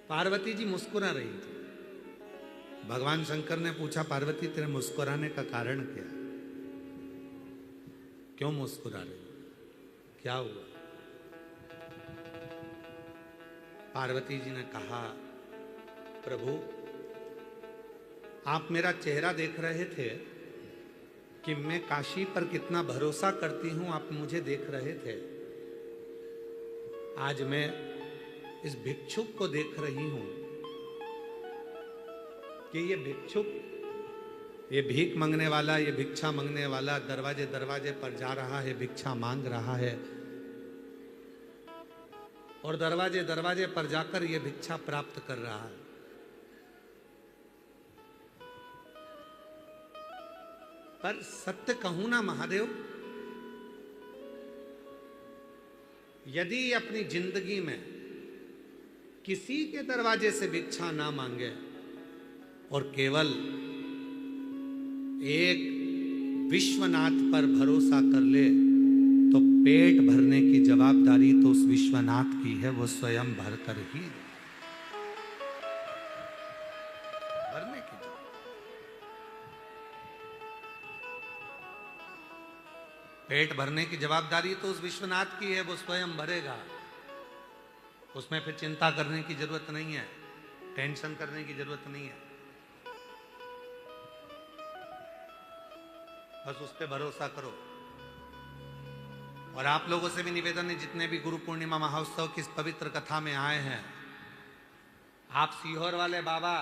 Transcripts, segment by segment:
पार्वती जी मुस्कुरा रही थी। भगवान शंकर ने पूछा, पार्वती तेरे मुस्कुराने का कारण क्या है? क्यों मुस्कुरा रही, क्या हुआ? पार्वती जी ने कहा, प्रभु आप मेरा चेहरा देख रहे थे कि मैं काशी पर कितना भरोसा करती हूं, आप मुझे देख रहे थे। आज मैं इस भिक्षुक को देख रही हूं कि ये भिक्षुक, ये भीख मांगने वाला, ये भिक्षा मांगने वाला दरवाजे दरवाजे पर जा रहा है, भिक्षा मांग रहा है और दरवाजे दरवाजे पर जाकर ये भिक्षा प्राप्त कर रहा है। पर सत्य कहूं ना महादेव, यदि अपनी जिंदगी में किसी के दरवाजे से भिक्षा ना मांगे और केवल एक विश्वनाथ पर भरोसा कर ले, तो पेट भरने की जवाबदारी तो उस विश्वनाथ की है, वो स्वयं भरकर ही भरने की। पेट भरने की जवाबदारी तो उस विश्वनाथ की है, वो स्वयं भरेगा। उसमें फिर चिंता करने की जरूरत नहीं है, टेंशन करने की जरूरत नहीं है, बस उस पर भरोसा करो। और आप लोगों से भी निवेदन है, जितने भी गुरु पूर्णिमा महोत्सव की इस पवित्र कथा में आए हैं, आप सीहोर वाले बाबा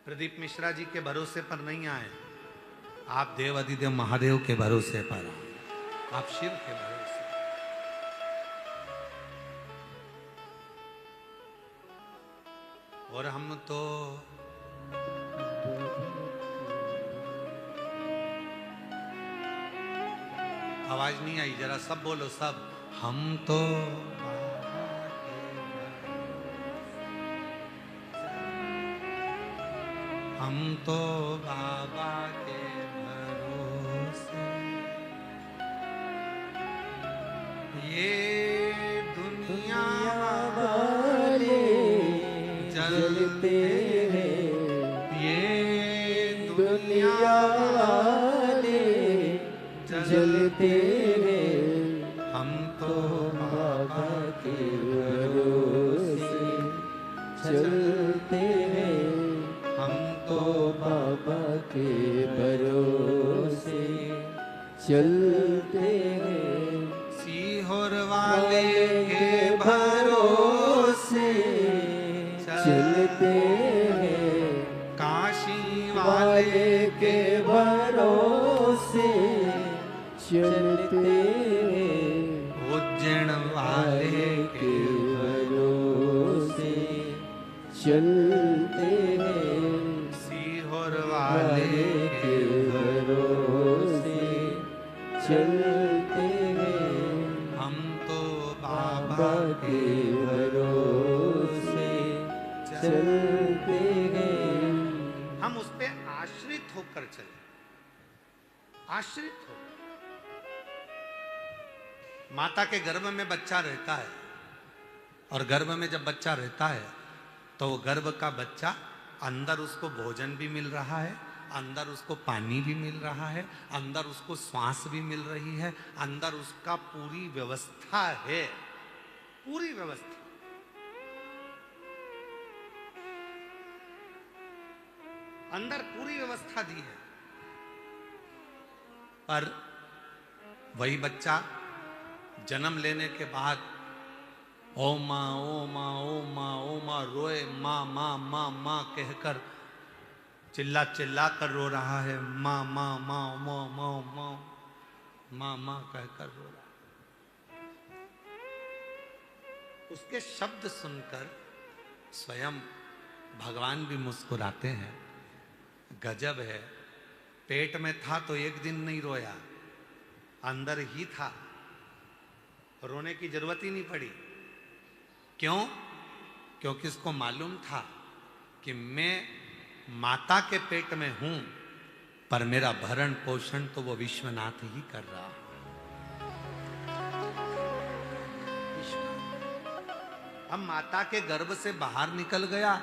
प्रदीप मिश्रा जी के भरोसे पर नहीं आए, आप देव अधिदेव महादेव के भरोसे पर आए, आप शिव के भरोसे। और हम तो आवाज नहीं आई, जरा सब बोलो, सब। हम तो बाबा के भरोसे, ये दुनिया वाले जलते हैं, ये दुनिया वाले जलते हैं, हम तो बाबा के भरोसे चलते हैं, हम तो बाबा के भरोसे चलते हैं, सीहोर वाले के भरोसे चलते हैं, काशी वाले के भरोसे चलते हैं, उज्जैन वाले के भरोसे चलते हैं, सीहोर वाले के भरोसे चलते हैं, हम तो बाबा के भरोसे चलते हैं। हम उस पे आश्रित होकर चले, आश्रित हो। माता के गर्भ में बच्चा रहता है, और गर्भ में जब बच्चा रहता है तो वो गर्भ का बच्चा, अंदर उसको भोजन भी मिल रहा है, अंदर उसको पानी भी मिल रहा है, अंदर उसको श्वास भी मिल रही है, अंदर उसका पूरी व्यवस्था है, पूरी व्यवस्था। अंदर पूरी व्यवस्था दी है। पर वही बच्चा जन्म लेने के बाद ओ माँ ओ माँ ओ माँ ओ माँ रोए, माँ माँ माँ माँ कहकर चिल्ला चिल्ला कर रो रहा है, माँ माँ माँ माँ माँ माँ माँ माँ कहकर रो रहा है। उसके शब्द सुनकर स्वयं भगवान भी मुस्कुराते हैं। गजब है, पेट में था तो एक दिन नहीं रोया, अंदर ही था, रोने की जरूरत ही नहीं पड़ी। क्यों? क्योंकि उसको मालूम था कि मैं माता के पेट में हूं, पर मेरा भरण पोषण तो वो विश्वनाथ ही कर रहा है। अब माता के गर्भ से बाहर निकल गया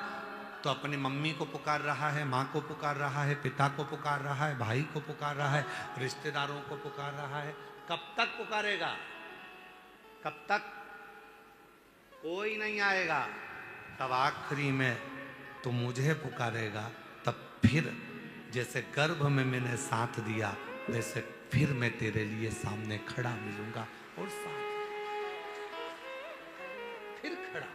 तो अपनी मम्मी को पुकार रहा है, माँ को पुकार रहा है, पिता को पुकार रहा है, भाई को पुकार रहा है, रिश्तेदारों को पुकार रहा है। कब तक पुकारेगा? कब तक? कोई नहीं आएगा। तब आखिरी में तो मुझे पुकारेगा। तब फिर जैसे गर्भ में मैंने साथ दिया वैसे फिर मैं तेरे लिए सामने खड़ा मिलूंगा और साथ फिर खड़ा।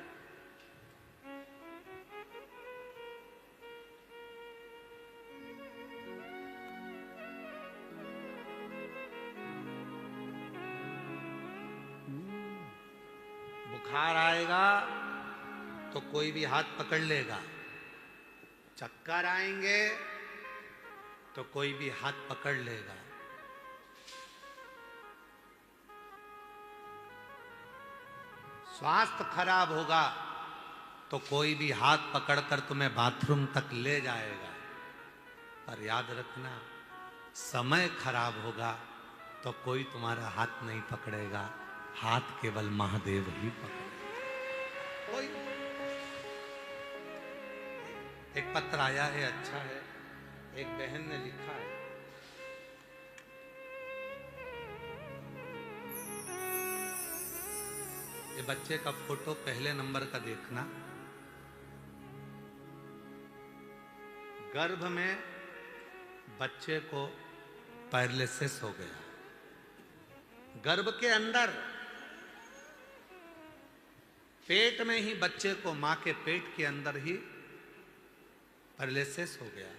बुखार आएगा तो कोई भी हाथ पकड़ लेगा, चक्कर आएंगे तो कोई भी हाथ पकड़ लेगा। स्वास्थ्य खराब होगा तो कोई भी हाथ पकड़कर तुम्हें बाथरूम तक ले जाएगा। पर याद रखना, समय खराब होगा तो कोई तुम्हारा हाथ नहीं पकड़ेगा, हाथ केवल महादेव ही पकड़ेगा। कोई एक पत्र आया है, अच्छा है, एक बहन ने लिखा है, ये बच्चे का फोटो पहले नंबर का देखना। गर्भ में बच्चे को पैरालिसिस हो गया, गर्भ के अंदर पेट में ही बच्चे को, मां के पेट के अंदर ही पैरालिसिस हो गया,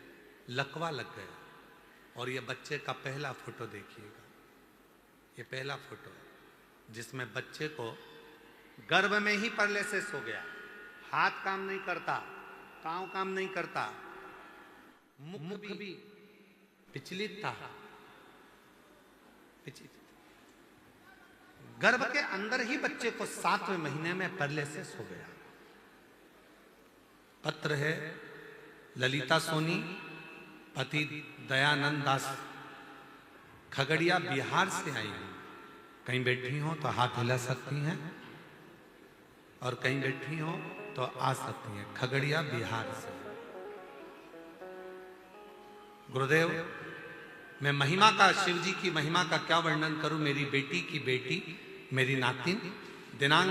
लकवा लग गया। और ये बच्चे का पहला फोटो देखिएगा, ये पहला फोटो जिसमें बच्चे को गर्भ में ही पैरालिसिस हो गया, हाथ काम नहीं करता, पांव काम नहीं करता, मुख भी विचलित था, गर्भ के अंदर ही बच्चे को 7वें महीने में पैरालिसिस हो गया। पत्र है ललिता सोनी, पति दयानंद दास, खगड़िया बिहार से आई हूं। कहीं बैठी हो तो हाथ हिला सकती हैं और कहीं बैठी हो तो आ सकती हैं। खगड़िया बिहार से। गुरुदेव, मैं महिमा का, शिव जी की महिमा का क्या वर्णन करूं। मेरी बेटी की बेटी, मेरी नातिन, दिनांक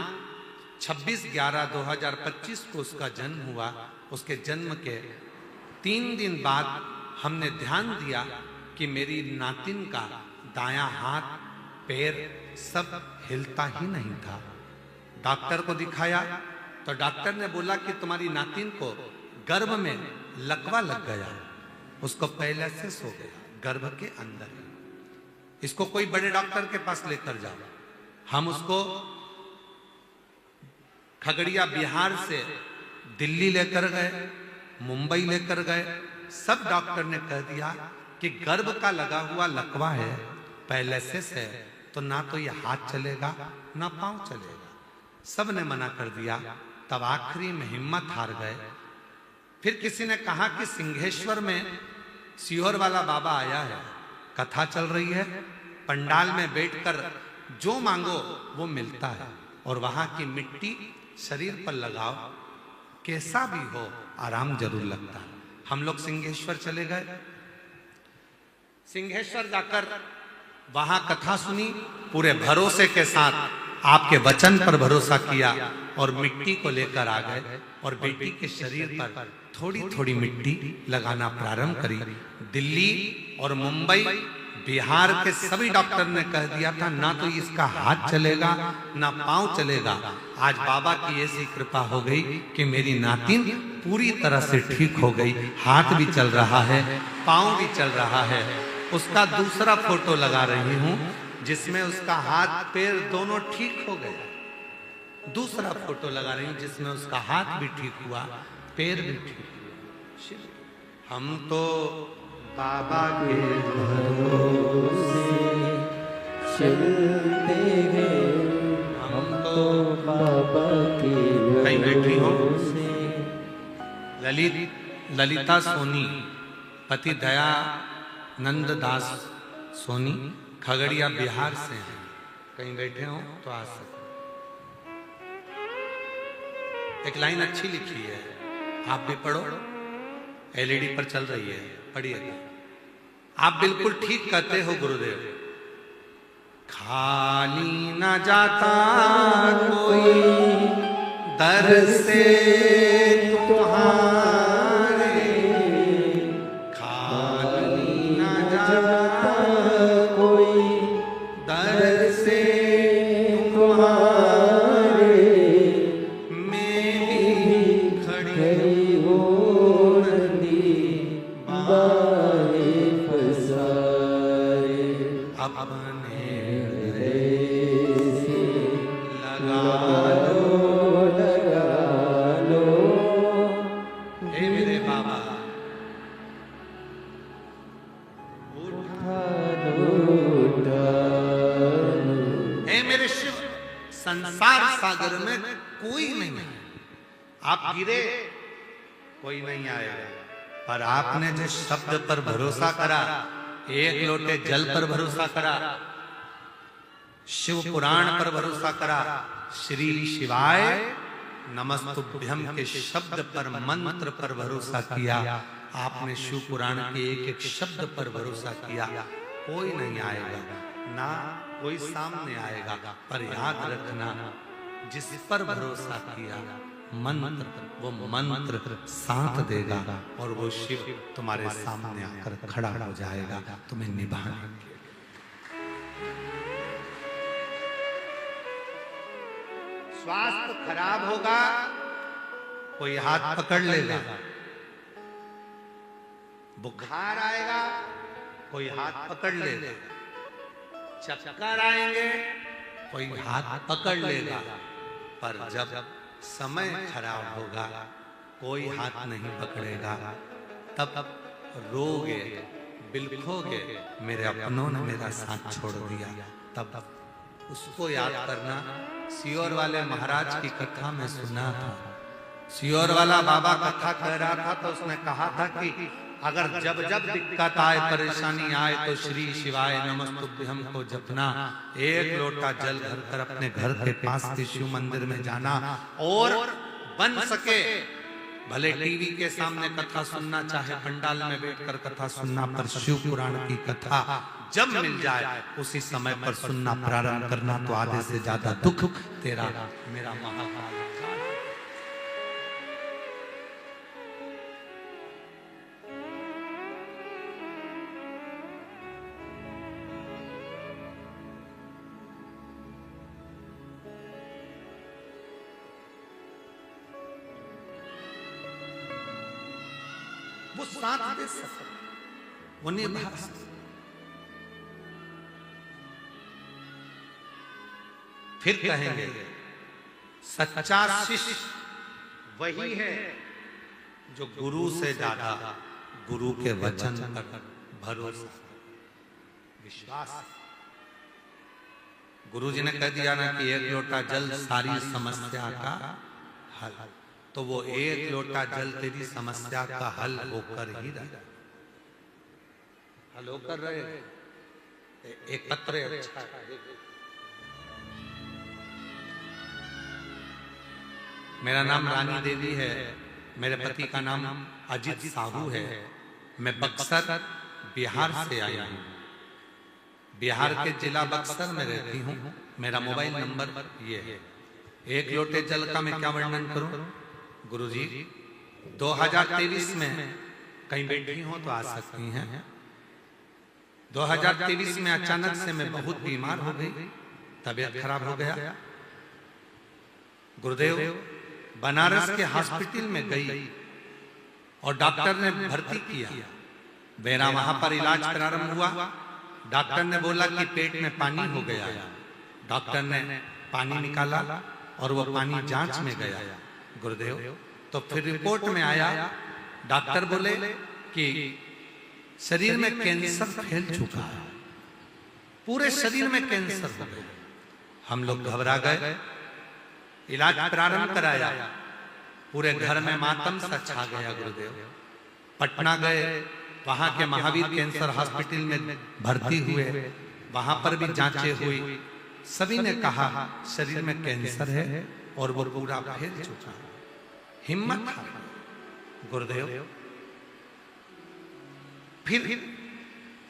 26/11/2025 को उसका जन्म हुआ। उसके जन्म के 3 दिन बाद हमने ध्यान दिया कि मेरी नातिन का दायां हाथ पैर सब हिलता ही नहीं था। डॉक्टर को दिखाया तो डॉक्टर ने बोला कि तुम्हारी नातिन को गर्भ में लकवा लग गया, उसको पैरालिसिस हो गया गर्भ के अंदर ही। इसको कोई बड़े डॉक्टर के पास लेकर जाओ। हम उसको खगड़िया बिहार से दिल्ली लेकर गए, मुंबई लेकर गए। सब डॉक्टर ने कह दिया कि गर्भ का लगा हुआ लकवा है, पैरालिसिस है, तो ना तो ये हाथ चलेगा ना पांव चलेगा। सब ने मना कर दिया। तब आखिरी में हिम्मत हार गए। फिर किसी ने कहा कि सिंहेश्वर में सीहोर वाला बाबा आया है, कथा चल रही है, पंडाल में बैठकर जो मांगो वो मिलता है, और वहां की मिट्टी शरीर पर लगाओ, कैसा भी हो आराम जरूर लगता है। हम लोग सिंहेश्वर चले गए। सिंहेश्वर जाकर वहां कथा सुनी, पूरे भरोसे के साथ आपके वचन पर भरोसा किया और मिट्टी को लेकर आ गए और बेटी के शरीर पर थोड़ी थोड़ी मिट्टी लगाना प्रारंभ करी। दिल्ली और मुंबई, बिहार के सभी डॉक्टर ने कह दिया था ना तो इसका हाथ चलेगा ना पांव चलेगा। आज बाबा की ऐसी कृपा हो गई कि मेरी नातिन पूरी तरह से ठीक हो गई, हाथ भी चल रहा है, पांव भी चल रहा है। उसका दूसरा फोटो लगा रही हूं जिसमें उसका हाथ पैर दोनों ठीक हो गए। दूसरा फोटो लगा रही हूं जिसमें उसका हाथ भी ठीक हुआ, पैर भी ठीक हुआ। हम तो बाबा के भरोसे चलते हैं, हम तो बाबा के कहीं बैठी हो। ललिता सोनी, पति दयानंद दास सोनी, खगड़िया बिहार से हैं। कहीं बैठे हो तो आ सकते। एक लाइन अच्छी लिखी है, आप भी पढ़ो, एलईडी पर चल रही है, पढ़िएगा। आप बिल्कुल ठीक कहते हो गुरुदेव, खाली न जाता कोई दर से तुम्हारे, खाली न जाता कोई दर से तुम्हारे, मैं भी खड़ी हो नदी बाहे फसाए, अपने संसार सागर में कोई नहीं है, आप गिरे कोई नहीं आएगा, पर आपने जिस शब्द पर भरोसा करा, एक लोटे जल पर भरोसा करा, शिव पुराण पर भरोसा करा, श्री शिवाय नमस्तुभ्यम के शब्द पर, मंत्र पर भरोसा किया, आपने शिव पुराण के एक एक शब्द पर भरोसा किया, कोई नहीं आएगा ना कोई सामने आएगा, पर याद रखना जिस पर भरोसा किया मंत्र, वो मंत्र साथ देगा और वो शिव तुम्हारे सामने आकर खड़ा हो जाएगा, तुम्हें निभाने के। स्वास्थ्य खराब होगा, कोई हाथ पकड़ लेगा, बुखार आएगा, कोई हाथ पकड़ लेगा, चक्कर आएंगे, कोई हाथ पकड़ लेगा, पर जब समय खराब होगा कोई हाथ नहीं पकड़ेगा, तब रोगे, बिलखोगे, मेरे अपनों ने मेरा साथ छोड़ दिया, तब उसको याद करना। सियोर वाले महाराज की कथा में सुना था, सियोर वाला बाबा कथा कह रहा था, तो उसने कहा था कि अगर जब जब दिक्कत आए, परेशानी आए, तो श्री शिवाय नमस्तुभ्यम को जपना, एक लोटा जल भरकर अपने घर के पास के शिव मंदिर में जाना, और बन सके भले टीवी के सामने कथा सुनना, चाहे पंडाल में बैठकर कथा सुनना, पर शिव पुराण की कथा जब मिल जाए उसी समय पर सुनना प्रारंभ करना, तो आधे से ज्यादा दुख तेरा मेरा महाकाल। वो साथ दे सकते, वो निभा सकते। फिर कहेंगे सच्चा शिष्य वही है जो गुरु से ज्यादा गुरु के वचन पर भरोसा, विश्वास। गुरु जी ने कह दिया ना कि एक लोटा जल सारी समस्या का हल, तो वो एक लोटा जल तेरी समस्या का हल होकर ही रहा, हल होकर रहे। एक पत्र अच्छा, मेरा नाम रानी देवी है, मेरे पति का नाम अजित साहू है, मैं बक्सर बिहार से आई हूँ, बिहार के जिला बक्सर में रहती हूँ, मेरा मोबाइल नंबर ये है। एक लोटे जल का मैं क्या वर्णन करूं गुरुजी, 2023 में कहीं बैठी हो तो आ सकती हैं। 2023 में अचानक से मैं बहुत बीमार हो गई, तबीयत खराब हो गया, गुरुदेव बनारस के हॉस्पिटल में गई और डॉक्टर ने भर्ती किया, मेरा वहां पर इलाज प्रारंभ हुआ। डॉक्टर ने बोला कि पेट में पानी हो गया, डॉक्टर ने पानी निकाला और वो पानी जांच में गया गुरुदेव, तो फिर रिपोर्ट में आया, डॉक्टर बोले कि शरीर में कैंसर फैल चुका है, पूरे शरीर में कैंसर हो गया। हम लोग घबरा गए, इलाज प्रारंभ कराया, पूरे घर में मातम सा छा गया गुरुदेव। पटना गए, वहां के महावीर कैंसर हॉस्पिटल में भर्ती हुए, वहां पर भी जांचें हुई, सभी ने कहा शरीर में कैंसर है और वो पूरा फैल चुका है। हिम्मत था गुरुदेव। फिर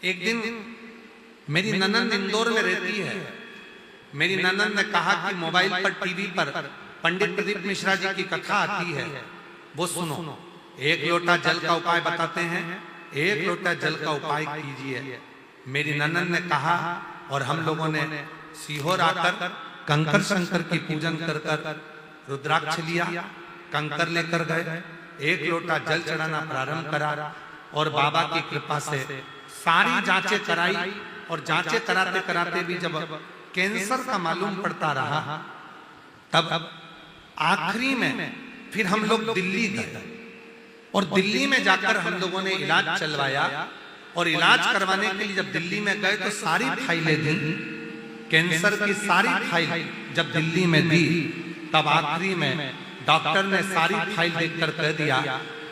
एक दिन मेरी ननद इंदौर में रहती है, मेरी ननद ने कहा कि मोबाइल पर टीवी पर पंडित प्रदीप मिश्रा जी की कथा आती है, वो सुनो, एक लोटा जल का उपाय बताते हैं, एक लोटा जल का उपाय कीजिए। मेरी ननद ने कहा और हम लोगों ने सीहोर आकर कंकर शंकर की पूजन कर कर रुद्राक्ष लिया, कंकर लेकर गए, एक लोटा जल चढ़ाना प्रारंभ करा और बाबा की कृपा से सारी जांचें कराई। और जांचें कराते कराते भी जब कैंसर का मालूम पड़ता रहा, तब आखिरी में फिर हम लोग दिल्ली गए और दिल्ली में जाकर हम लोगों ने इलाज चलवाया। और इलाज करवाने के लिए जब दिल्ली में गए तो सारी फाइलें दी, कैंसर की सारी फाइल जब दिल्ली में दी, तब आखिरी में डॉक्टर ने सारी फाइल देखकर कह दिया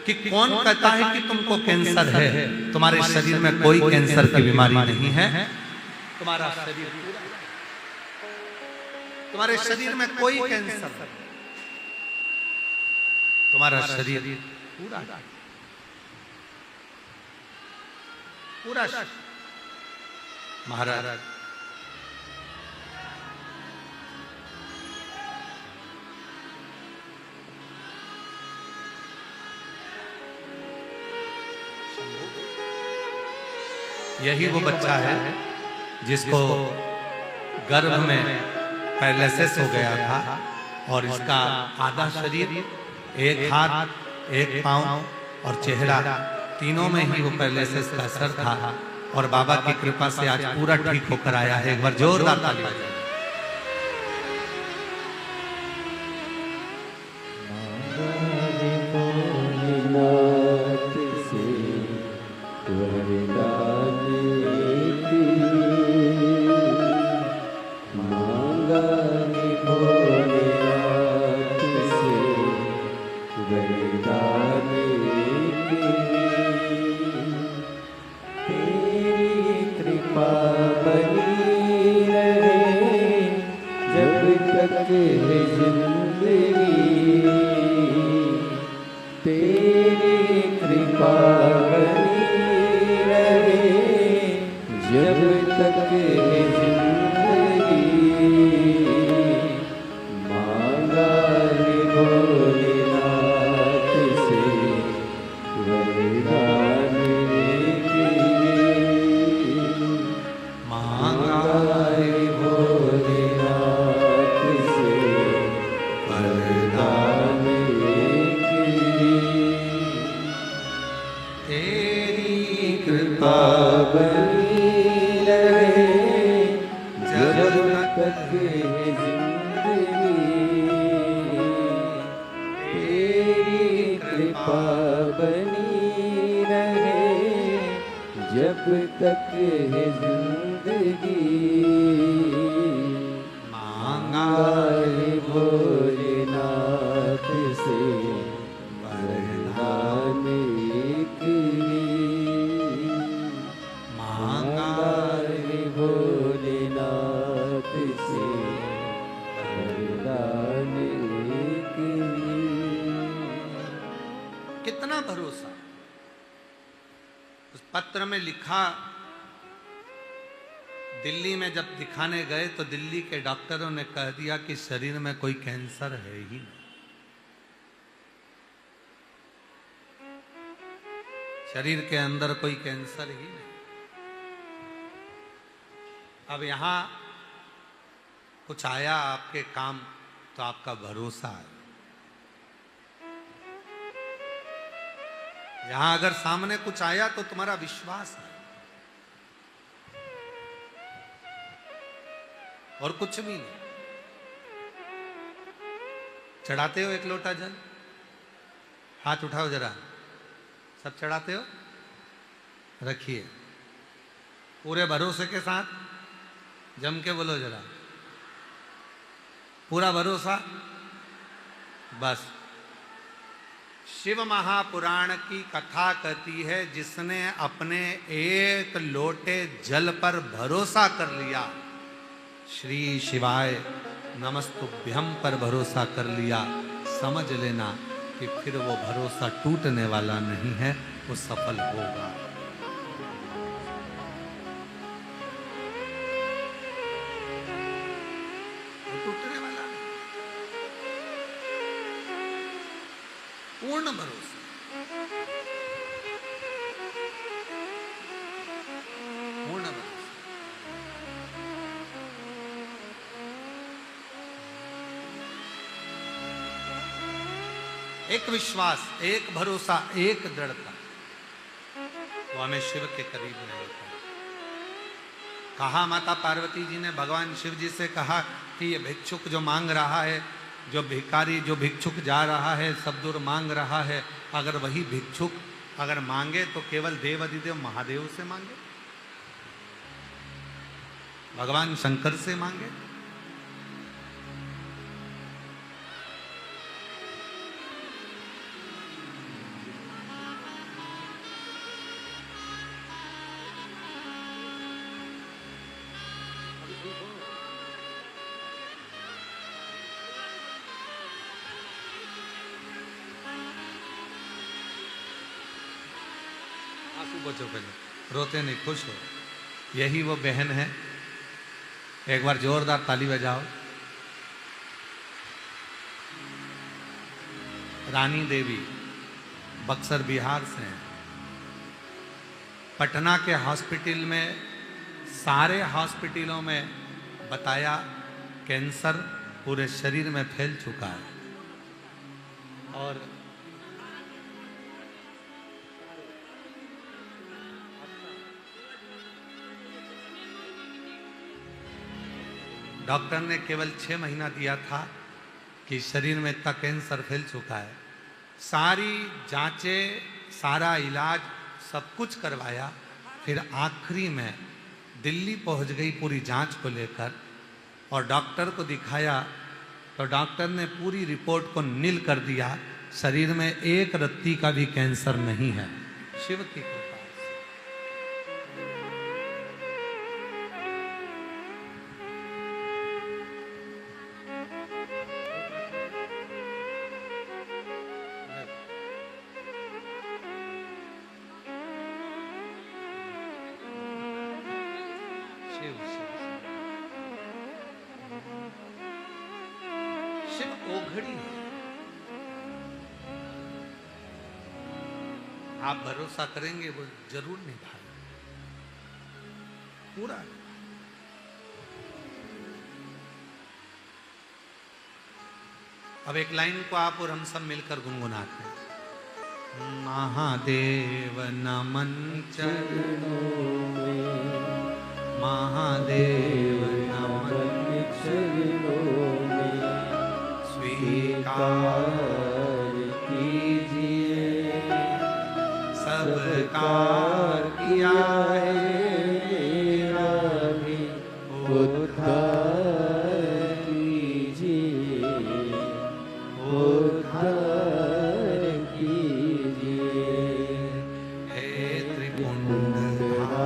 कि कौन कहता है कि तुमको कैंसर है, तुम्हारे शरीर में कोई कैंसर की बीमारी नहीं है, तुम्हारा शरीर, तुम्हारे शरीर में कोई कैंसर, तुम्हारा शरीर पूरा पूरा। महाराज यही वो बच्चा है जिसको गर्भ में पैरालिसिस हो गया था और इसका आधा शरीर, एक हाथ, एक पांव और चेहरा, तीनों में ही वो पैरालिसिस का असर था। और बाबा की कृपा से आज पूरा ठीक होकर आया है। एक बार जोरदार ताली बजाइए। कितना भरोसा। उस पत्र में लिखा, दिल्ली में जब दिखाने गए तो दिल्ली के डॉक्टरों ने कह दिया कि शरीर में कोई कैंसर है ही नहीं, शरीर के अंदर कोई कैंसर ही नहीं। अब यहां कुछ आया आपके काम तो आपका भरोसा है। यहां अगर सामने कुछ आया तो तुम्हारा विश्वास है और कुछ भी नहीं। चढ़ाते हो एक लोटा जल, हाथ उठाओ जरा, सब चढ़ाते हो, रखिए पूरे भरोसे के साथ, जम के बोलो जरा, पूरा भरोसा। बस शिव महापुराण की कथा कहती है, जिसने अपने एक लोटे जल पर भरोसा कर लिया, श्री शिवाय नमस्तुभ्यम पर भरोसा कर लिया, समझ लेना कि फिर वो भरोसा टूटने वाला नहीं है, वो सफल होगा। वो टूटने वाला नहीं, पूर्ण भरोसा। पूर्ण भरोसा। एक विश्वास, एक भरोसा, एक दृढ़ता, वो हमें शिव के करीब में लेता है। कहा माता पार्वती जी ने भगवान शिव जी से कहा कि ये भिक्षुक जो मांग रहा है, जो भिखारी, जो भिक्षुक जा रहा है, सब दूर मांग रहा है, अगर वही भिक्षुक अगर मांगे तो केवल देव अधिदेव महादेव से मांगे, भगवान शंकर से मांगे। आंसू बचो पहले, रोते नहीं, खुश हो। यही वो बहन है, एक बार जोरदार ताली बजाओ। रानी देवी बक्सर बिहार से हैं। पटना के हॉस्पिटल में, सारे हॉस्पिटलों में बताया कैंसर पूरे शरीर में फैल चुका है और डॉक्टर ने केवल 6 महीना दिया था कि शरीर में इतना कैंसर फैल चुका है। सारी जांचें, सारा इलाज, सब कुछ करवाया, फिर आखिरी में दिल्ली पहुंच गई पूरी जांच को लेकर और डॉक्टर को दिखाया तो डॉक्टर ने पूरी रिपोर्ट को नील कर दिया, शरीर में एक रत्ती का भी कैंसर नहीं है, शिव की कृपा। शिव ओघड़ी है। आप भरोसा करेंगे वो जरूर निभाएगा पूरा। अब एक लाइन को आप और हम सब मिलकर गुनगुनाते हैं। महादेव नमन चरणों में, महादेव नमन चरणों में, स्वीकार कीजिए सबकार किया है मेरा भी उद्धार कीजिए, उद्धार कीजिए। हे त्रिपुंडधारी,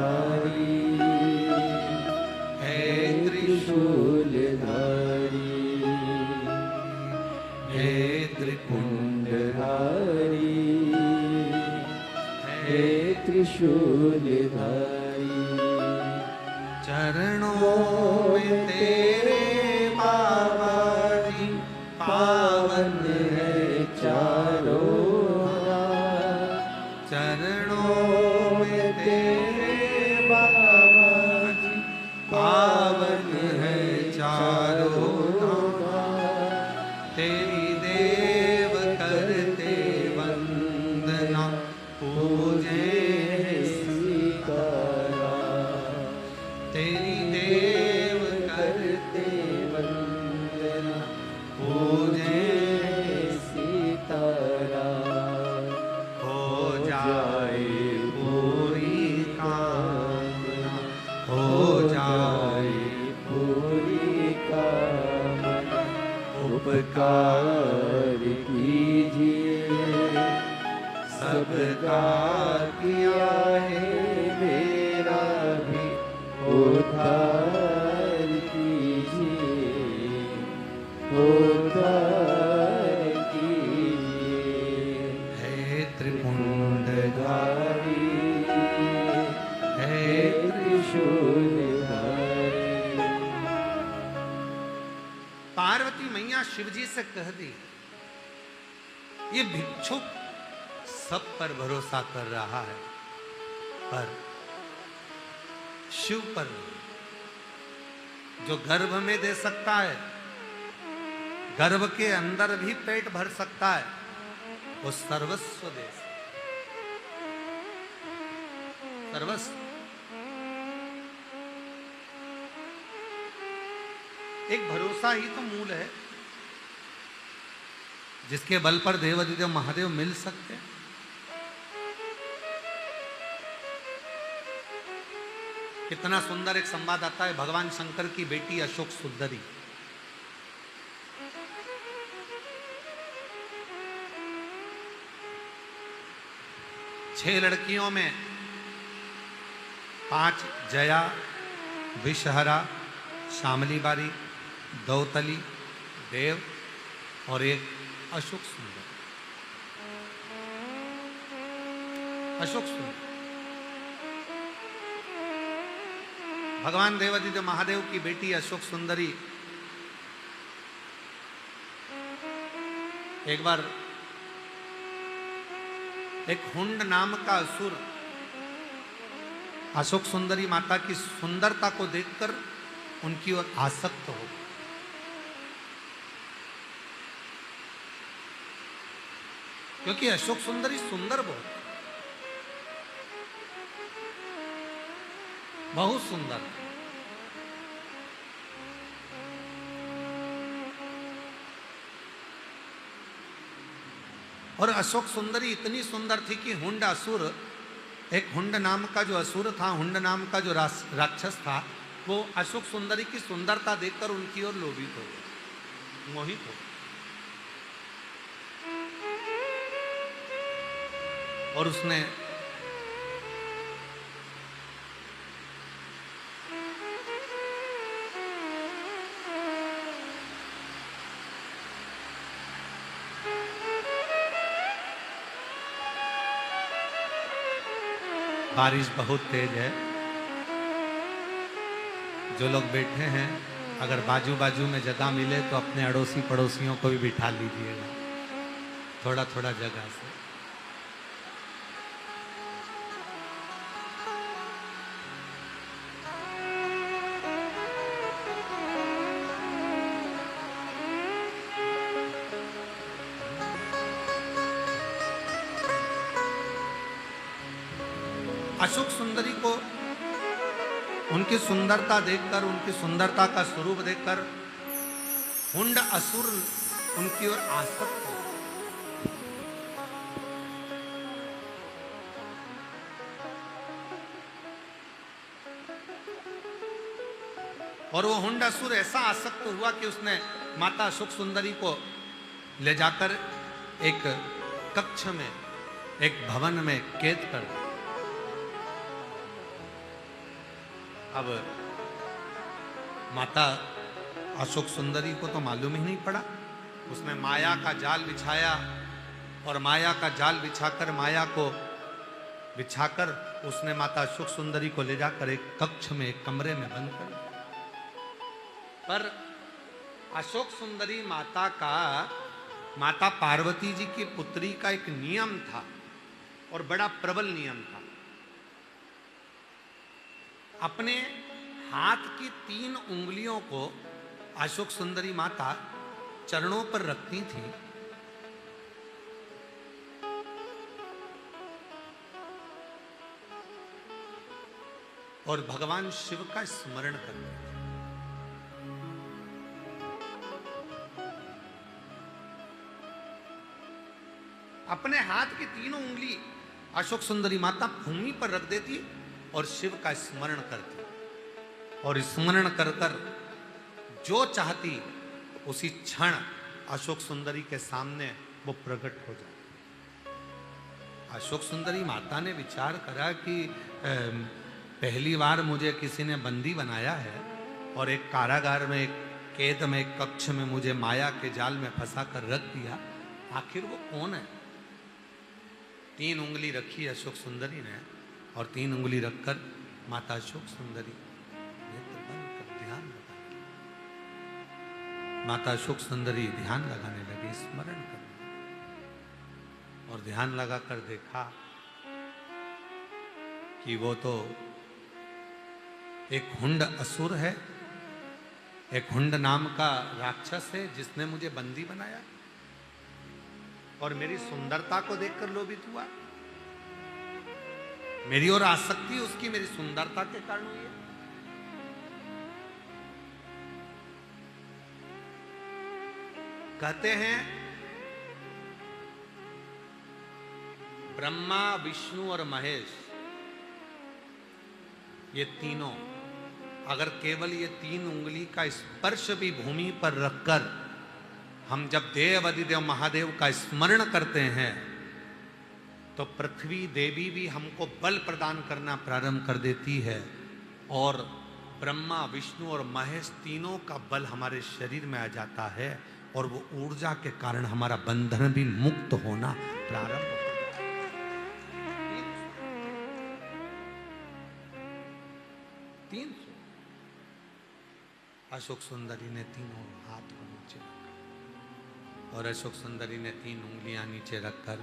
हे त्रिशूलधारी, हे त्रिपुंडधारी, हे त्रिशूलधारी। चरणों में तेरे बाबा जी पावन है चारों धाम। चरणों में तेरे बाबा जी पावन है चारों धाम। तेरी देव करते वंदना, पूजे सीताराम। तेरी देव करते वंदना, पूजे सीताराम। हो जाए पूरी कामना, हो जाए पूरी कामना। उपकार कीजिए सबका किया है मेरा भी उद्धार कीजिए, उद्धार कीजिए। से कह दी। ये भिक्षुक सब पर भरोसा कर रहा है, पर शिव पर नहीं। जो गर्भ में दे सकता है, गर्भ के अंदर भी पेट भर सकता है, वो सर्वस्व दे सकता है। सर्वस्व। एक भरोसा ही तो मूल है जिसके बल पर देवाधिदेव महादेव मिल सकते हैं। कितना सुंदर एक संवाद आता है भगवान शंकर की बेटी अशोक सुंदरी। छह लड़कियों में 5 जया, विषहरा, शामली बारी, दौतली, देव और एक अशोक सुंदर। अशोक सुंदर भगवान देवाधिदेव महादेव की बेटी अशोक सुंदरी एक बार एक हुंड नाम का असुर अशोक सुंदरी माता की सुंदरता को देखकर उनकी ओर आसक्त हो गया। क्योंकि अशोक सुंदरी सुंदर बहुत सुंदर। और अशोक सुंदरी इतनी सुंदर थी कि हुंड असुर, एक हुंड नाम का जो असुर था, हुंड नाम का जो राक्षस था, वो अशोक सुंदरी की सुंदरता देखकर उनकी ओर लोभित हो गया, मोहित हो गया। और उसने बारिश बहुत तेज है, जो लोग बैठे हैं अगर बाजू बाजू में जगह मिले तो अपने अड़ोसी पड़ोसियों को भी बिठा लीजिएगा थोड़ा थोड़ा जगह से। अशोक सुंदरी को उनकी सुंदरता देखकर, उनकी सुंदरता का स्वरूप देखकर हुंड असुर उनकी ओर आसक्त हो। और वो हुंड असुर ऐसा आसक्त हुआ कि उसने माता अशोक सुंदरी को ले जाकर एक कक्ष में, एक भवन में कैद कर दिया। अब माता अशोक सुंदरी को तो मालूम ही नहीं पड़ा। उसने माया का जाल बिछाया और माया का जाल बिछाकर उसने माता अशोक सुंदरी को ले जाकर एक कक्ष में, एक कमरे में बंद कर दिया। पर अशोक सुंदरी माता पार्वती जी की पुत्री का एक नियम था और बड़ा प्रबल नियम था। अपने हाथ की 3 उंगलियों को अशोक सुंदरी माता चरणों पर रखती थी और भगवान शिव का स्मरण करती थी। अपने हाथ की 3 उंगली अशोक सुंदरी माता भूमि पर रख देती और शिव का स्मरण करती और स्मरण कर कर जो चाहती उसी क्षण अशोक सुंदरी के सामने वो प्रकट हो जाती। अशोक सुंदरी माता ने विचार करा कि पहली बार मुझे किसी ने बंदी बनाया है और एक कारागार में, एक कैद में, एक कक्ष में मुझे माया के जाल में फंसा कर रख दिया। आखिर वो कौन है? 3 उंगली रखी अशोक सुंदरी ने और 3 उंगली रखकर माता अशोक सुंदरी नेत्र बंद कर ध्यान लगा। माता अशोक सुंदरी ध्यान लगाने लगी, स्मरण करने, और ध्यान लगाकर देखा कि वो तो एक हुंड असुर है, एक हुंड नाम का राक्षस है जिसने मुझे बंदी बनाया और मेरी सुंदरता को देखकर लोभित हुआ। मेरी ओर आसक्ति उसकी मेरी सुंदरता के कारण हुई है। कहते हैं ब्रह्मा, विष्णु और महेश, ये तीनों अगर केवल ये 3 उंगली का स्पर्श भी भूमि पर रखकर हम जब देव अधिदेव महादेव का स्मरण करते हैं तो पृथ्वी देवी भी हमको बल प्रदान करना प्रारंभ कर देती है और ब्रह्मा, विष्णु और महेश तीनों का बल हमारे शरीर में आ जाता है और वो ऊर्जा के कारण हमारा बंधन भी मुक्त होना प्रारंभ हो जाता है। 300 अशोक सुंदरी ने तीनों हाथ को नीचे रखा और अशोक सुंदरी ने 3 उंगलियां नीचे रखकर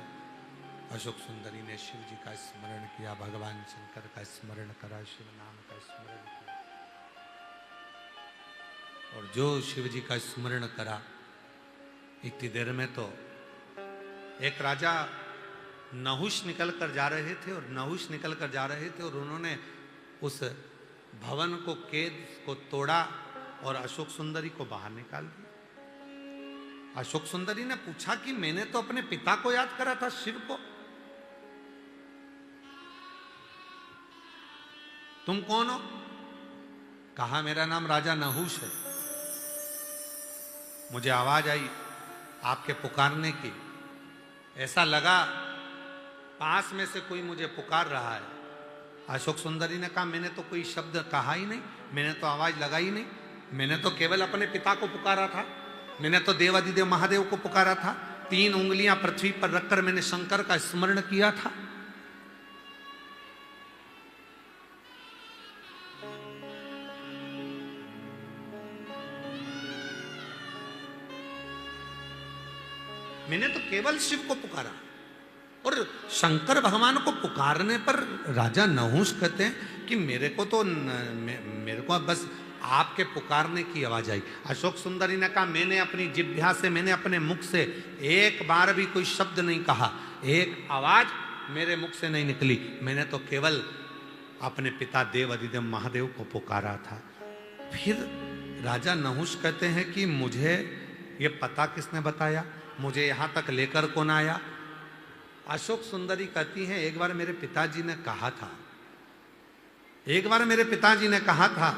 अशोक सुंदरी ने शिव जी का स्मरण किया, भगवान शंकर का स्मरण करा, शिव नाम का स्मरण किया। और जो शिव जी का स्मरण करा इतनी देर में तो एक राजा नहुष निकल कर जा रहे थे और उन्होंने उस भवन को, केद को तोड़ा और अशोक सुंदरी को बाहर निकाल दिया। अशोक सुंदरी ने पूछा कि मैंने तो अपने पिता को याद करा था, शिव को, तुम कौन हो? कहा मेरा नाम राजा नहुष है। मुझे आवाज आई आपके पुकारने की, ऐसा लगा पास में से कोई मुझे पुकार रहा है। अशोक सुंदरी ने कहा मैंने तो कोई शब्द कहा ही नहीं, मैंने तो आवाज लगाई नहीं, मैंने तो केवल अपने पिता को पुकारा था, मैंने तो देवादिदेव महादेव को पुकारा था, 3 उंगलियां पृथ्वी पर रखकर मैंने शंकर का स्मरण किया था। मैंने तो केवल शिव को पुकारा। और शंकर भगवान को पुकारने पर राजा नहुष कहते हैं कि मेरे को बस आपके पुकारने की आवाज आई। अशोक सुंदरी ने कहा मैंने अपनी जिह्वा से, मैंने अपने मुख से एक बार भी कोई शब्द नहीं कहा, एक आवाज मेरे मुख से नहीं निकली, मैंने तो केवल अपने पिता देव अधिदेव महादेव को पुकारा था। फिर राजा नहुष कहते हैं कि मुझे ये पता किसने बताया, मुझे यहां तक लेकर कौन आया? अशोक सुंदरी कहती हैं एक बार मेरे पिताजी ने कहा था,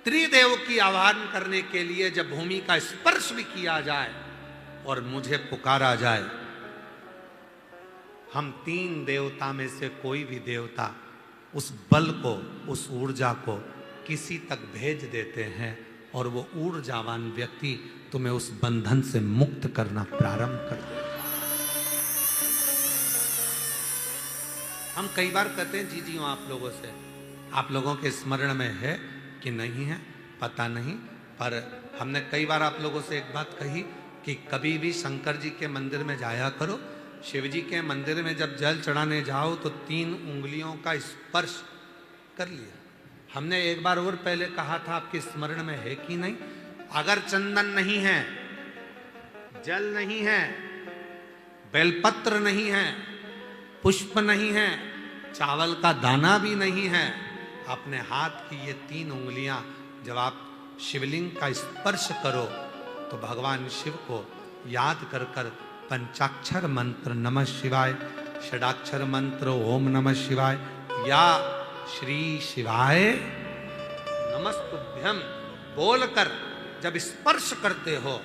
त्रिदेव की आह्वान करने के लिए जब भूमि का स्पर्श भी किया जाए और मुझे पुकारा जाए, हम 3 देवता में से कोई भी देवता उस बल को, उस ऊर्जा को किसी तक भेज देते हैं और वो ऊर्जावान व्यक्ति तुम्हें उस बंधन से मुक्त करना प्रारंभ कर देगा। हम कई बार कहते हैं जी हूं आप लोगों से, आप लोगों के स्मरण में है कि नहीं है पता नहीं, पर हमने कई बार आप लोगों से एक बात कही कि कभी भी शंकर जी के मंदिर में जाया करो, शिव जी के मंदिर में जब जल चढ़ाने जाओ तो 3 उंगलियों का स्पर्श कर लिया। हमने एक बार और पहले कहा था, आपके स्मरण में है कि नहीं, अगर चंदन नहीं है, जल नहीं है, बेलपत्र नहीं है, पुष्प नहीं है, चावल का दाना भी नहीं है, अपने हाथ की ये 3 उंगलियां जब आप शिवलिंग का स्पर्श करो तो भगवान शिव को याद कर कर पंचाक्षर मंत्र नमः शिवाय, षडाक्षर मंत्र ओम नमः शिवाय या श्री शिवाय नमस्तुभ्यम बोलकर जब स्पर्श करते हो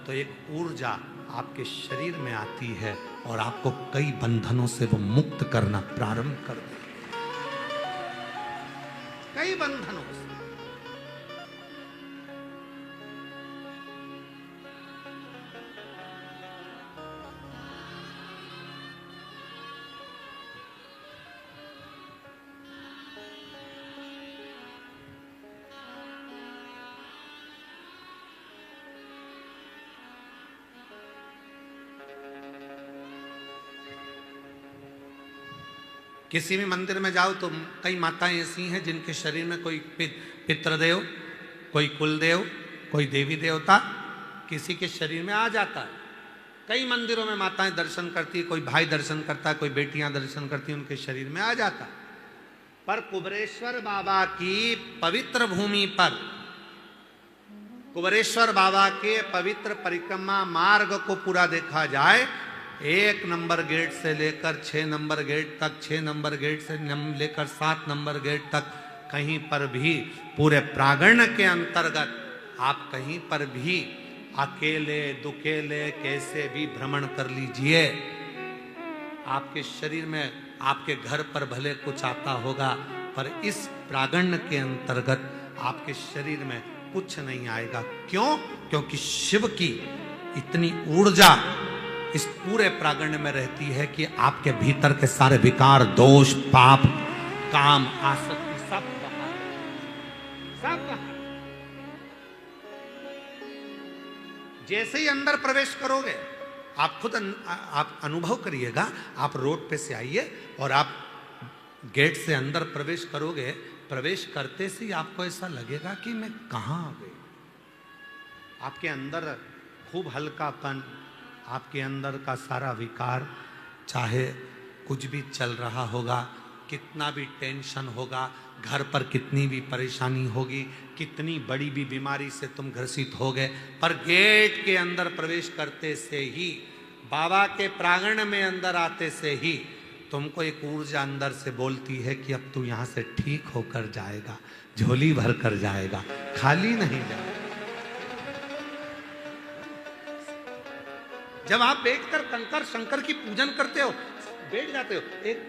तो एक ऊर्जा आपके शरीर में आती है और आपको कई बंधनों से वो मुक्त करना प्रारंभ कर देती है, कई बंधनों से। किसी भी मंदिर में जाओ तो कई माताएं ऐसी हैं जिनके शरीर में कोई पितृदेव, कोई कुलदेव, कोई देवी देवता किसी के शरीर में आ जाता है। कई मंदिरों में माताएं दर्शन करती है, कोई भाई दर्शन करता है, कोई बेटियां दर्शन करती हैं, उनके शरीर में आ जाता है। पर कुबेरेश्वर बाबा की पवित्र भूमि पर, कुबेरेश्वर बाबा के पवित्र परिक्रमा मार्ग को पूरा देखा जाए, 1 नंबर गेट से लेकर 6 नंबर गेट तक, 6 नंबर गेट से लेकर 7 नंबर गेट तक, कहीं पर भी पूरे प्रांगण के अंतर्गत आप कहीं पर भी अकेले दुकेले कैसे भी भ्रमण कर लीजिए, आपके शरीर में, आपके घर पर भले कुछ आता होगा, पर इस प्रांगण के अंतर्गत आपके शरीर में कुछ नहीं आएगा। क्यों? क्योंकि शिव की इतनी ऊर्जा इस पूरे प्रांगण में रहती है कि आपके भीतर के सारे विकार, दोष, पाप, काम, आसक्ति सब बाहर, सब बाहर। जैसे ही अंदर प्रवेश करोगे, आप खुद आप अनुभव करिएगा, आप रोड पे से आइए और आप गेट से अंदर प्रवेश करोगे, प्रवेश करते से ही आपको ऐसा लगेगा कि मैं कहाँ आ गई। आपके अंदर खूब हल्कापन, आपके अंदर का सारा विकार, चाहे कुछ भी चल रहा होगा, कितना भी टेंशन होगा, घर पर कितनी भी परेशानी होगी, कितनी बड़ी भी बीमारी से तुम ग्रसित हो गए, पर गेट के अंदर प्रवेश करते से ही, बाबा के प्रांगण में अंदर आते से ही तुमको एक ऊर्जा अंदर से बोलती है कि अब तू यहाँ से ठीक होकर जाएगा, झोली भर कर जाएगा, खाली नहीं जाएगा। जब आप बैठकर कंकर शंकर की पूजन करते हो, बैठ जाते हो,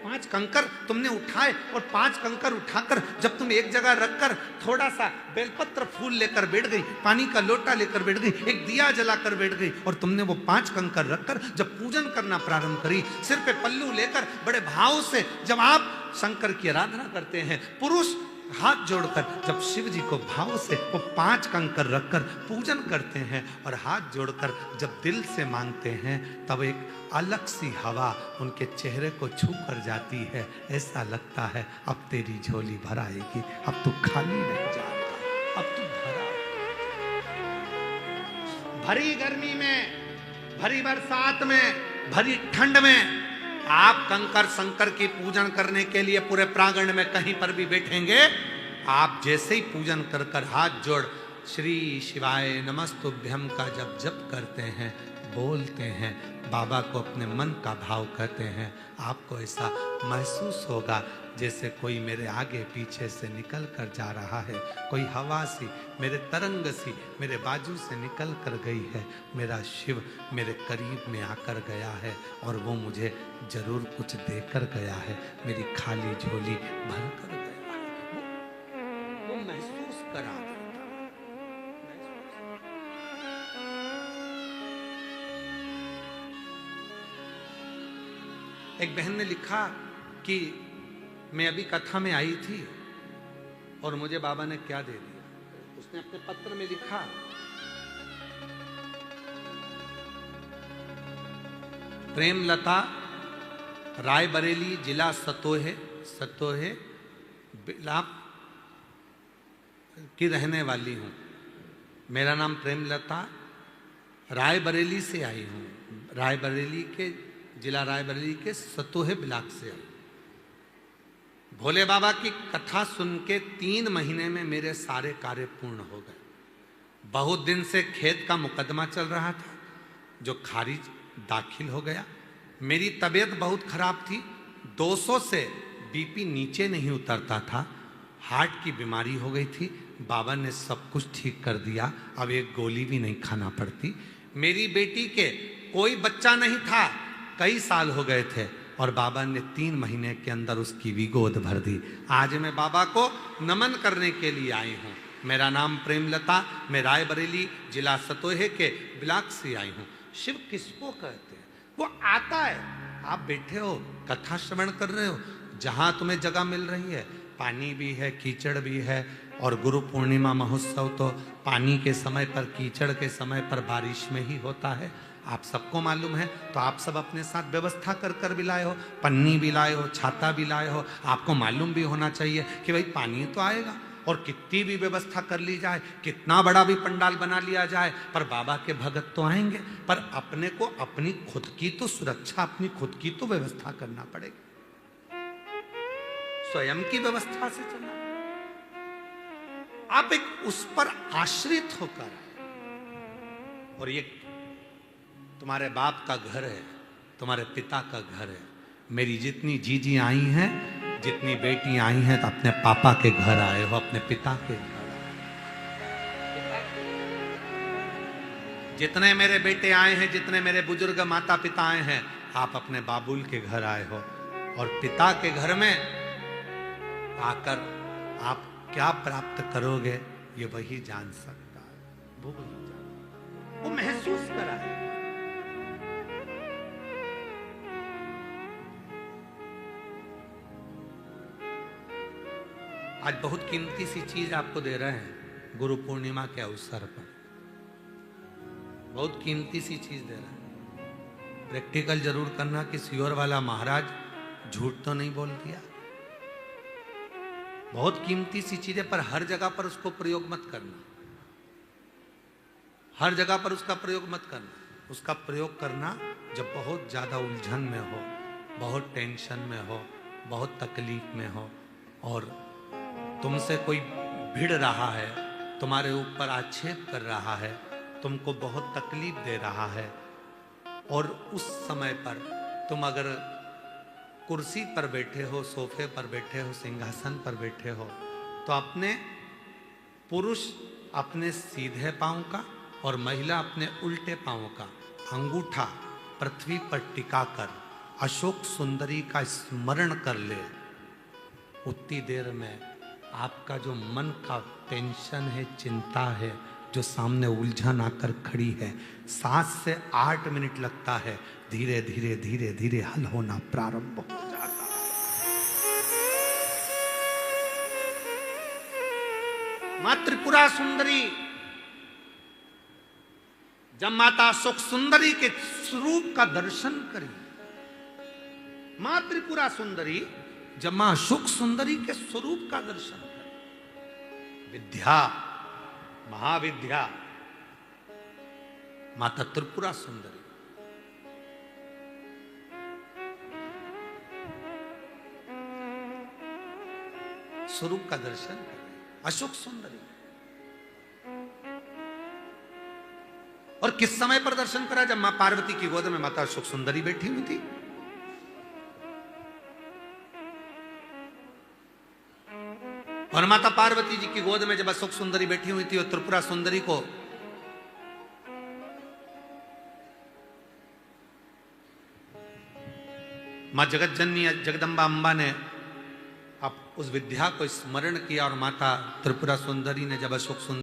5 कंकर तुमने उठाए और 5 कंकर उठाकर जब तुम एक जगह रखकर थोड़ा सा बेलपत्र फूल लेकर बैठ गई, पानी का लोटा लेकर बैठ गई, एक दिया जलाकर बैठ गई और तुमने वो 5 कंकर रखकर जब पूजन करना प्रारंभ करी, सिर पे पल्लू लेकर बड़े भाव से जब आप शंकर की आराधना करते हैं, पुरुष हाथ जोड़कर जब शिव जी को भाव से वो 5 कंकर रखकर पूजन करते हैं और हाथ जोड़कर जब दिल से मांगते हैं, तब एक अलग सी हवा उनके चेहरे को छू कर जाती है। ऐसा लगता है अब तेरी झोली भर आएगी, अब तू खाली नहीं जाएगा, अब तू भरा। भरी गर्मी में, भरी बरसात में, भरी ठंड में आप कंकर शंकर की पूजन करने के लिए पूरे प्रांगण में कहीं पर भी बैठेंगे, आप जैसे ही पूजन कर कर हाथ जोड़ श्री शिवाय नमस्तुभ्यम का जब जप करते हैं, बोलते हैं, बाबा को अपने मन का भाव कहते हैं, आपको ऐसा महसूस होगा जैसे कोई मेरे आगे पीछे से निकल कर जा रहा है, कोई हवा सी, मेरे तरंग सी मेरे बाजू से निकल कर गई है, मेरा शिव मेरे करीब में आकर गया है और वो मुझे जरूर कुछ देकर गया है, मेरी खाली झोली भर कर गया है, वो महसूस करा। एक बहन ने लिखा कि मैं अभी कथा में आई थी और मुझे बाबा ने क्या दे दिया। उसने अपने पत्र में लिखा, प्रेमलता, रायबरेली, जिला सतोहे बिलाप की रहने वाली हूं। मेरा नाम प्रेमलता, रायबरेली से आई हूं, रायबरेली के जिला रायबरेली के सतोहे ब्लॉक से आई। भोले बाबा की कथा सुन के 3 महीने में मेरे सारे कार्य पूर्ण हो गए। बहुत दिन से खेत का मुकदमा चल रहा था जो खारिज दाखिल हो गया। मेरी तबीयत बहुत खराब थी, 200 से बीपी नीचे नहीं उतरता था, हार्ट की बीमारी हो गई थी। बाबा ने सब कुछ ठीक कर दिया, अब एक गोली भी नहीं खाना पड़ती। मेरी बेटी के कोई बच्चा नहीं था, कई साल हो गए थे और बाबा ने 3 महीने के अंदर उसकी भी गोद भर दी। आज मैं बाबा को नमन करने के लिए आई हूँ। मेरा नाम प्रेमलता, मैं रायबरेली जिला सतोहे के ब्लॉक से आई हूँ। शिव किसको कहते हैं? वो आता है, आप बैठे हो, कथा श्रवण कर रहे हो, जहाँ तुम्हें जगह मिल रही है, पानी भी है, कीचड़ भी है, और गुरु पूर्णिमा महोत्सव तो पानी के समय पर, कीचड़ के समय पर, बारिश में ही होता है, आप सबको मालूम है। तो आप सब अपने साथ व्यवस्था कर कर भी लाए हो, पन्नी भी लाए हो, छाता भी लाए हो। आपको मालूम भी होना चाहिए कि भाई पानी तो आएगा, और कितनी भी व्यवस्था कर ली जाए, कितना बड़ा भी पंडाल बना लिया जाए, पर बाबा के भगत तो आएंगे। पर अपने को अपनी खुद की तो सुरक्षा, अपनी खुद की तो व्यवस्था करना पड़ेगी, स्वयं की व्यवस्था से चलना। आप एक उस पर आश्रित होकर, और ये तुम्हारे बाप का घर है, तुम्हारे पिता का घर है। मेरी जितनी जीजी आई हैं, जितनी बेटी आई हैं, तो अपने पापा के घर आए हो, अपने पिता के घर। जितने मेरे बेटे आए हैं, जितने मेरे बुजुर्ग माता पिता आए हैं, आप अपने बाबुल के घर आए हो। और पिता के घर में आकर आप क्या प्राप्त करोगे, ये वही जान सकता है, वो वही जान, वो महसूस कराए। आज बहुत कीमती सी चीज आपको दे रहे हैं गुरु पूर्णिमा के अवसर पर, बहुत कीमती सी चीज दे रहे हैं। प्रैक्टिकल जरूर करना कि सियोर वाला महाराज झूठ तो नहीं बोल दिया। बहुत कीमती सी चीज है, पर हर जगह पर उसको प्रयोग मत करना, हर जगह पर उसका प्रयोग मत करना। उसका प्रयोग करना जब बहुत ज्यादा उलझन में हो, बहुत टेंशन में हो, बहुत तकलीफ में हो, और तुमसे कोई भिड़ रहा है, तुम्हारे ऊपर आक्षेप कर रहा है, तुमको बहुत तकलीफ दे रहा है, और उस समय पर तुम अगर कुर्सी पर बैठे हो, सोफे पर बैठे हो, सिंहासन पर बैठे हो, तो अपने पुरुष अपने सीधे पांव का और महिला अपने उल्टे पांव का अंगूठा पृथ्वी पर टिकाकर अशोक सुंदरी का स्मरण कर ले। उतनी देर में आपका जो मन का टेंशन है, चिंता है, जो सामने उलझन आकर खड़ी है, 7 से 8 मिनट लगता है, धीरे धीरे धीरे धीरे हल होना प्रारंभ हो जाता है। मां त्रिपुरा सुंदरी, जब माता सुख सुंदरी के स्वरूप का दर्शन करी, मां त्रिपुरा सुंदरी जब मां सुख सुंदरी के स्वरूप का दर्शन करी, विद्या, महाविद्या माता त्रिपुरा सुंदरी, स्वरूप का दर्शन करें, अशोक सुंदरी। और किस समय पर दर्शन करा? जब मां पार्वती की गोद में माता अशोक सुंदरी बैठी हुई थी। और माता पार्वती जी की गोद में जब अशोक सुंदरी बैठी हुई थी, और त्रिपुरा सुंदरी को मां जगत जननी जगदम्बा अम्बा ने अब उस विद्या को स्मरण किया, और माता त्रिपुरा सुंदरी ने जब अशोक सुंदरी